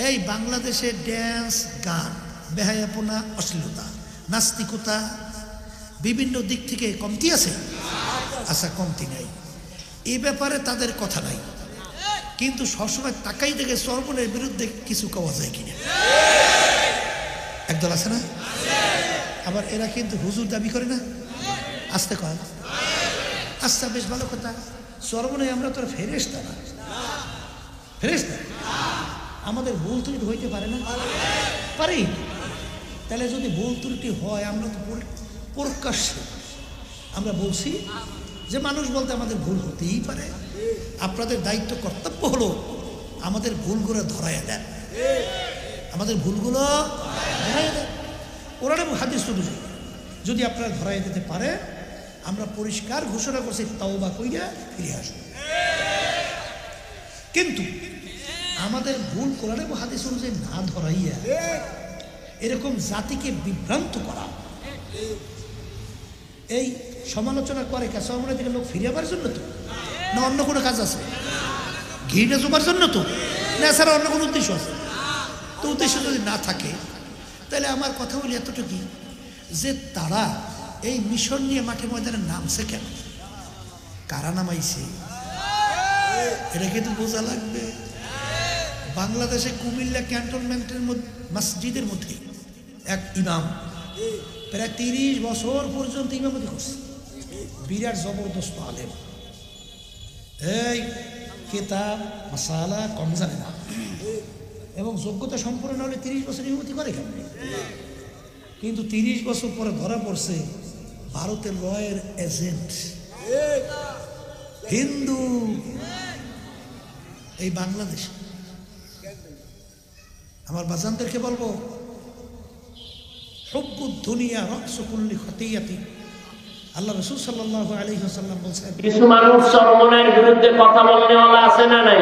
এই বাংলাদেশে ড্যান্স, গান, বেহায়াপনা, অশ্লীলতা, নাস্তিকতা বিভিন্ন দিক থেকে কমতি আছে? আচ্ছা, কমতি নাই, এই ব্যাপারে তাদের কথা নাই, কিন্তু সবসময় তাকাই দেখে চরমনের বিরুদ্ধে কিছু কওয়া যায় কিনা। একদল আছে না? আবার এরা কিন্তু হুজুর দাবি করে না, আসতে কয়। আচ্ছা, বেশ ভালো কথা। চরমনে আমরা তো ফেরেশতা না, ফেরেশতা। আমাদের ভুল ত্রুটি হইতে পারে না? পারি। তাহলে যদি ভুল ত্রুটি হয়, আমরা তো প্রকাশ্যে আমরা বলছি যে মানুষ বলতে আমাদের ভুল হতেই পারে। আপনাদের দায়িত্ব, কর্তব্য হলো আমাদের ভুলগুলো ধরাইয়া দেন, আমাদের ভুলগুলো ধরাইয়া দেন। ওরা হাদিস অনুযায়ী যদি আপনারা ধরাইয়া দিতে পারে, আমরা পরিষ্কার ঘোষণা করছি তাওবা কইরা ফিরে আসবো। কিন্তু আমাদের ভুল কোরআন এবং হাদিস অনুযায়ী না ধরাইয়া এরকম জাতিকে বিভ্রান্ত করা, এই সমালোচনা করে কাছে আমরা থেকে লোক ফিরে আবার জন্য তো, না অন্য কোনো কাজ আছে? ঘিটা জমার জন্য তো, না ছাড়া অন্য কোনো উদ্দেশ্য আছে? তো উদ্দেশ্য যদি না থাকে, তাহলে আমার কথা বলি এতটুকু যে তারা এই মিশন নিয়ে মাঠে ময়দানে নামছে কেন, কারা নামাইছে, এটা কিন্তু বোঝা লাগবে। বাংলাদেশে কুমিল্লা ক্যান্টনমেন্টের মসজিদের মধ্যে এক ইমাম প্রায় 30 বছর পর্যন্ত ইমামতি করছে, বিরাট জবরদস্ত আলেম, এই কিতাব মাসালা কম জানে না, এবং যোগ্যতা সম্পূর্ণ হলে 30 বছর ইমামতি করে কেন? কিন্তু 30 বছর পরে ধরা পড়ছে ভারতের রয়ের এজেন্ট, হিন্দু এই বাংলাদেশে। আমার বাজানদেরকে বলবো, হুব্বুদ দুনিয়া রাসু কুল্লি খতিয়াতি। আল্লাহ রাসূল সাল্লাল্লাহু আলাইহি ওয়াসাল্লাম বলেছেন, কিছু মানুষ চরমনের বিরুদ্ধে কথা বলনেওয়ালা আছে না নাই?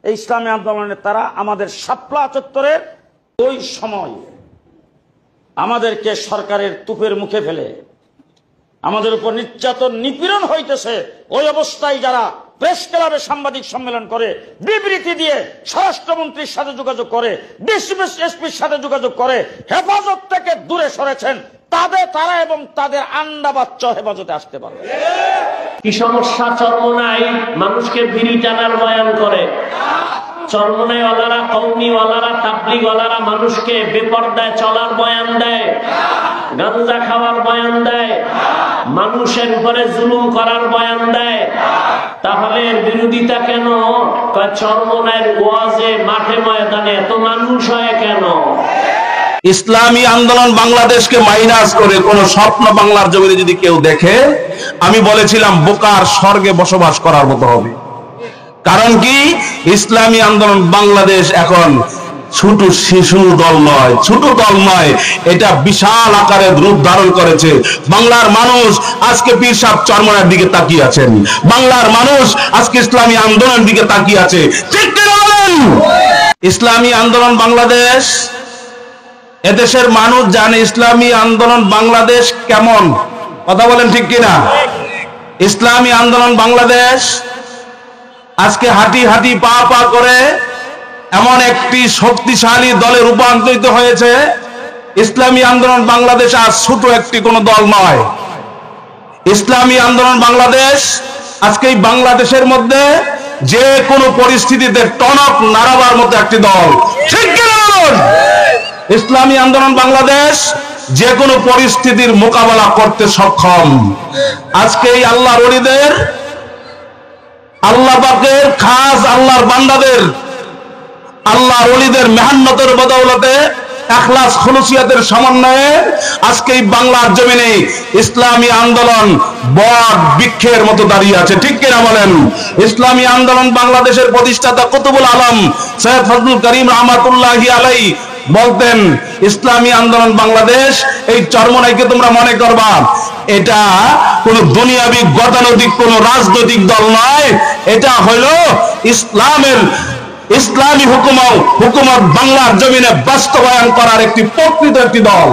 এই ইসলামী আন্দোলনের তারা আমাদের শাপলা চত্বরের ওই সময় আমাদেরকে সরকারের তুপের মুখে ফেলে আমাদের উপর নির্যাতন নিপীড়ন হইতেছে। ওই অবস্থায় যারা প্রেস ক্লাবে সাংবাদিক সম্মেলন করে, বিবৃতি দিয়ে স্বরাষ্ট্রমন্ত্রীর সাথে যোগাযোগ করে, এসপির সাথে যোগাযোগ করে, হেফাজত থেকে দূরে সরেছেন, তারা এবং তাদের আন্ডা বাচ্চা হেফাজতে আসতে পারবে। কি সমস্যা চরমনায়? মানুষকে বিড়ি টানার বয়ান করে। চরমনাইওয়ালারা, কওমিওয়ালারা, তাবলীগওয়ালারা মানুষকে বেপরদায় চলার বয়ান দেয়, গাঁজা খাওয়ার বয়ান দেয়, মানুষের উপরে জুলুম করার বয়ান দেয়। তাহলে এর বিরোধিতা কেন? চরমনাইয়ের ওয়াজে, মাঠে ময়দানে এত মানুষ হয় কেন? ইসলামী আন্দোলন বাংলাদেশকে মাইনাস করে কোন স্বপ্ন বাংলার জমিনে যদি কেউ দেখে, আমি বলেছিলাম বোকার স্বর্গে বসবাস করার মতো হবে। কারণ কি, ইসলামী আন্দোলন বাংলাদেশ এখন ছোট শিশু দল নয়, ছোট দল নয়, এটা বিশাল আকারের রূপ ধারণ করেছে। বাংলার মানুষ আজকে পীর সাহেব চরমনার দিকে তাকিয়ে আছেন, বাংলার মানুষ আজকে ইসলামী আন্দোলনের দিকে তাকিয়ে আছে। ঠিক কি বলেন? ইসলামী আন্দোলন বাংলাদেশ, এদেশের মানুষ জানে ইসলামী আন্দোলন বাংলাদেশ কেমন, কথা বলেন ঠিক কিনা? ইসলামী আন্দোলন বাংলাদেশ আজকে হাঁটি হাঁটি পা পা করে এমন একটি শক্তিশালী দলে রূপান্তরিত হয়েছে। ইসলামী আন্দোলন বাংলাদেশ আজ ছোট একটি কোন দল নয়। ইসলামী আন্দোলন বাংলাদেশ আজকে এই বাংলাদেশের মধ্যে যে কোনো পরিস্থিতিতে টনক নাড়াবার মতো একটি দল। ঠিক কিনা বলুন? ইসলামী আন্দোলন বাংলাদেশ যে কোনো পরিস্থিতির মোকাবেলা করতে সক্ষম। আজকে এই আল্লাহর ওলিদের, আল্লাহ পাকের খাস আল্লাহর বান্দাদের, আল্লাহর ওলিদের মেহনতের বদৌলতে, ইখলাস খুলুসিয়াতের সমন্বয়ে আজকে এই বাংলার জমিনে ইসলামী আন্দোলন বট বৃক্ষের মতো দাঁড়িয়ে আছে। ঠিক কিনা বলেন? ইসলামী আন্দোলন বাংলাদেশের প্রতিষ্ঠাতা কুতুবুল আলম সৈয়দ ফজলুল করিম রহমাতুল্লাহি আলাইহি বলতেন, ইসলামী আন্দোলন বাংলাদেশ, এই চরমনাইকে তোমরা মনে করবা এটা কোন দুনিয়াবি গতানুগতিক কোন রাজনৈতিক দল নয়, এটা হইল ইসলামের, ইসলামী হুকুমত বাংলার জমিনে বাস্তবায়ন করার একটি প্রকৃত একটি দল।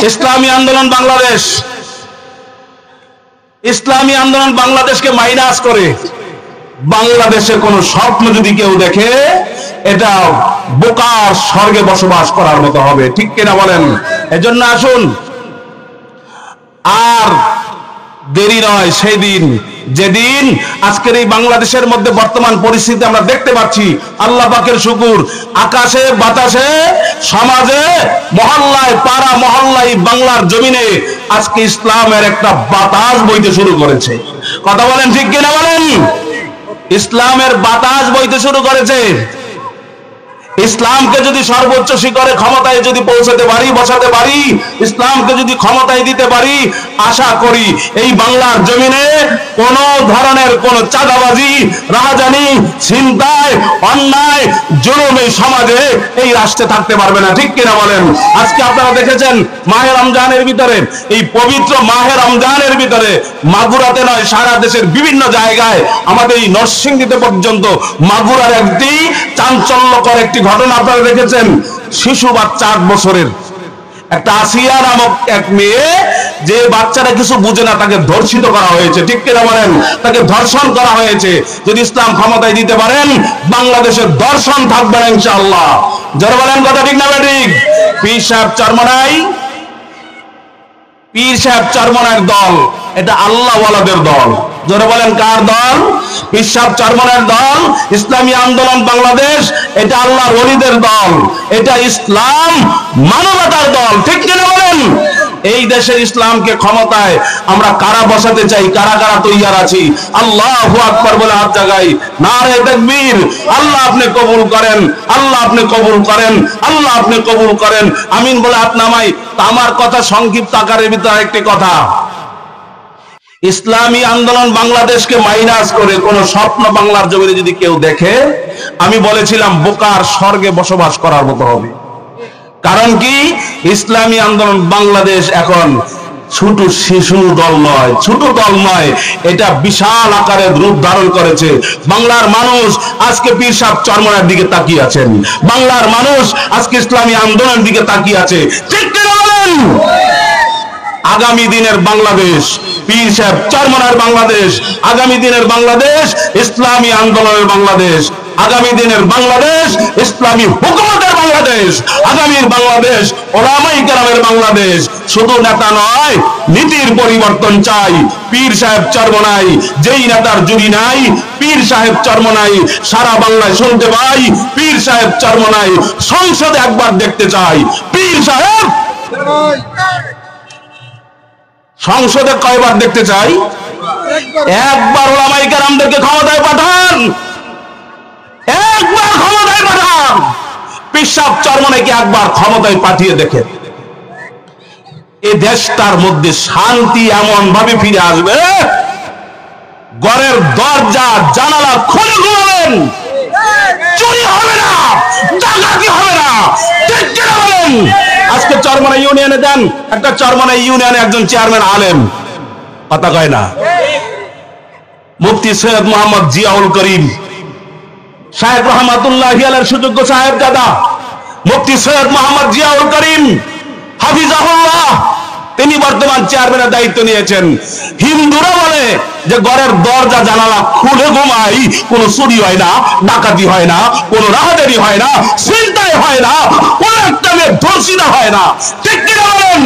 ইসলামী আন্দোলন বাংলাদেশ, ইসলামী আন্দোলন বাংলাদেশকে মাইনাস করে বাংলাদেশে কোনো স্বপ্ন যদি কেউ দেখে, এটা বোকার স্বর্গে বসবাস করার মতো হবে। ঠিক কিনা বলেন? এজন্য আসুন, আর দেরি নয় সেই দিন যেদিন আজকের এই বাংলাদেশের মধ্যে বর্তমান পরিস্থিতি আমরা দেখতে পাচ্ছি। আল্লাহ পাকের শুকুর, আকাশে বাতাসে সমাজে মহল্লায় পাড়া মহল্লায় বাংলার জমিনে আজকে ইসলামের একটা বাতাস বইতে শুরু করেছে। কথা বলেন ঠিক কিনা বলেন? ইসলামের বাতাস বইতে শুরু করেছে। ইসলামকে যদি সর্বোচ্চ শিখরে ক্ষমতায় যদি পৌঁছাতে পারি, বসাতে পারি, ইসলামকে যদি ক্ষমতায় দিতে পারি, আশা করি এই বাংলার জমিনে কোন ধরনের কোন চাঁদাবাজি, রাহাজানি, ছিনতাই, অন্যায়, জুলুম এই সমাজে এই রাষ্ট্রে থাকতে পারবে না। ঠিক কিনা বলেন? আজকে আপনারা দেখেছেন মাহে রমজানের ভিতরে, এই পবিত্র মাহে রমজানের ভিতরে মাগুরাতে নয় সারা দেশের বিভিন্ন জায়গায়, আমাদের এই নরসিংদীতে পর্যন্ত মাগুরার একটি চাঞ্চল্যকর একটি ঘটনা আপনারা দেখেছেন। শিশু বাচ্চা 8 বছরের একটা আসিয়া নামক এক মেয়ে, যে বাচ্চারা কিছু বুঝে না, তাকে ধর্ষিত করা হয়েছে। ঠিক কিনা বলেন? তাকে ধর্ষণ করা হয়েছে। যদি ইসলাম ক্ষমতায় দিতে পারেন, বাংলাদেশের ধর্ষণ থাকবে না ইনশাআল্লাহ। যারা বলেন কথা ঠিক না ঠিক? পীর সাহেব চরমনাই, পীর সাহেব চরমনাইয়ের দল, এটা আল্লাহ ওয়ালাদের দল। যারা বলেন কার দল? পীর সাহেব চরমনাইয়ের দল। ইসলামী আন্দোলন বাংলাদেশ, এটা আল্লাহর ওলিদের দল, এটা ইসলাম মানবতার দল। ঠিক কিনা বলেন? এই দেশের ইসলামকে ক্ষমতায় আমরা কারা বসাতে চাই, কারা কারা তৈয়ার আছি? আল্লাহু আকবার বলে হাত জাগাই, নারে তাকবীর। আল্লাহ আপনি কবুল করেন, আল্লাহ আপনি কবুল করেন, আল্লাহ আপনি কবুল করেন, আমিন বলে হাত নামাই। আমার কথা সংক্ষিপ্ত আকারের ভিতরে একটি কথা, ইসলামী আন্দোলন বাংলাদেশকে মাইনাস করে কোন স্বপ্ন বাংলার জমিনে যদি কেউ দেখে, আমি বলেছিলাম বোকার স্বর্গে বসবাস করার মতো হবে। কারণ কি? ইসলামী আন্দোলন বাংলাদেশ এখন ছোট শিশু দল নয়, ছোট দল নয়, এটা বিশাল আকারের রূপ ধারণ করেছে। বাংলার মানুষ আজকে পীর সাহেব চরমনাইয়ের দিকে তাকিয়ে আছেন, বাংলার মানুষ আজকে ইসলামী আন্দোলনের দিকে তাকিয়ে আছে। ঠিক কিনা বলেন? আগামী দিনের বাংলাদেশ পীর সাহেব চরমনাইয়ের বাংলাদেশ, আগামী দিনের বাংলাদেশ ইসলামী আন্দোলনের বাংলাদেশ, আগামী দিনের বাংলাদেশ ইসলামী হুকুমতের বাংলাদেশ, আগামীর বাংলাদেশ ওলামায়ে কেরামের বাংলাদেশ। শুধু নেতা নয়, নীতির পরিবর্তন চাই। পীর সাহেব চরমনাই, যেই নেতার জুড়ি নাই, পীর সাহেব চরমনাই সারা বাংলায় শুনতে পাই। পীর সাহেব চরমনাই সংসদে একবার দেখতে চাই। পীর সাহেব সংসদে কয়বার দেখতে চাই? একবার ওলামায়ে কেরামদেরকে ক্ষমতায় পাঠান, একবার ক্ষমতায় পাঠান। পীর সাহেব চরমনাইকে একবার ক্ষমতায় পাঠিয়ে দেখেন, এই দেশটার মধ্যে শান্তি এমন ভাবে ফিরে আসবে, ঘরের দরজা জানালা খুলে ঘুমাবেন, চুরি হবে না, ডাকাতি হবে না। ঠিক কিনা বলেন? আজকে চরমনাই ইউনিয়নে দেন, একটা চরমনাই ইউনিয়নে একজন চেয়ারম্যান আলেম, কথা কয় না, মুফতি সৈয়দ মোহাম্মদ জিয়াউল করিম সাহেব রহমাতুল্লাহি আলাইহির সুযোগ্য সাহেব দাদা মুফতি সৈয়দ মোহাম্মদ জিয়াউল করিম হাফিজাহুল্লাহ, তিনি বর্তমান চেয়ারম্যানের দায়িত্ব নিয়েছেন। হিন্দুরা বলে যে ঘরের দরজা জানালা খুলে ঘুমাই, কোন চুরি হয় না, ডাকাতি হয় না, কোন রাহাজানি হয় না, ছিনতাই হয় না, কোন একটা মেয়ে ধর্ষিত হয় না। ঠিক কিনা বলেন?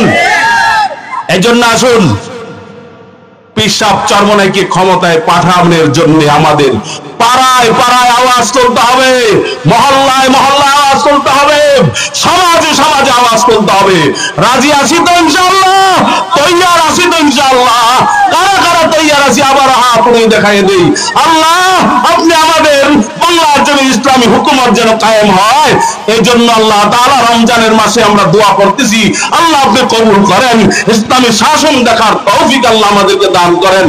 এই জন্য আসুন, পীর সাহেব চরমনাইকে ক্ষমতায় পাঠানোর জন্য আমাদের পাড়ায় পাড়ায় আওয়াজ তুলতে হবে, মহল্লায় মহল্লায় আওয়াজ তুলতে হবে, সমাজে সমাজে আওয়াজ তুলতে হবে। রাজি আছি তো ইনশাআল্লাহ? তৈয়ার আছি তো ইনশাআল্লাহ? কারা কারা তৈয়ার আছি? আবার হাত উঠিয়ে দেখাই দেই। আল্লাহ আপনি আমাদের বাংলার জমি ইসলামী হুকুমত যেন কায়েম হয়, এই জন্য আল্লাহ তাআলা রমজানের মাসে আমরা দোয়া করতেছি, আল্লাহ আপনি কবুল করেন, ইসলামী শাসন দেখার তৌফিক আল্লাহ আমাদেরকে দান করেন।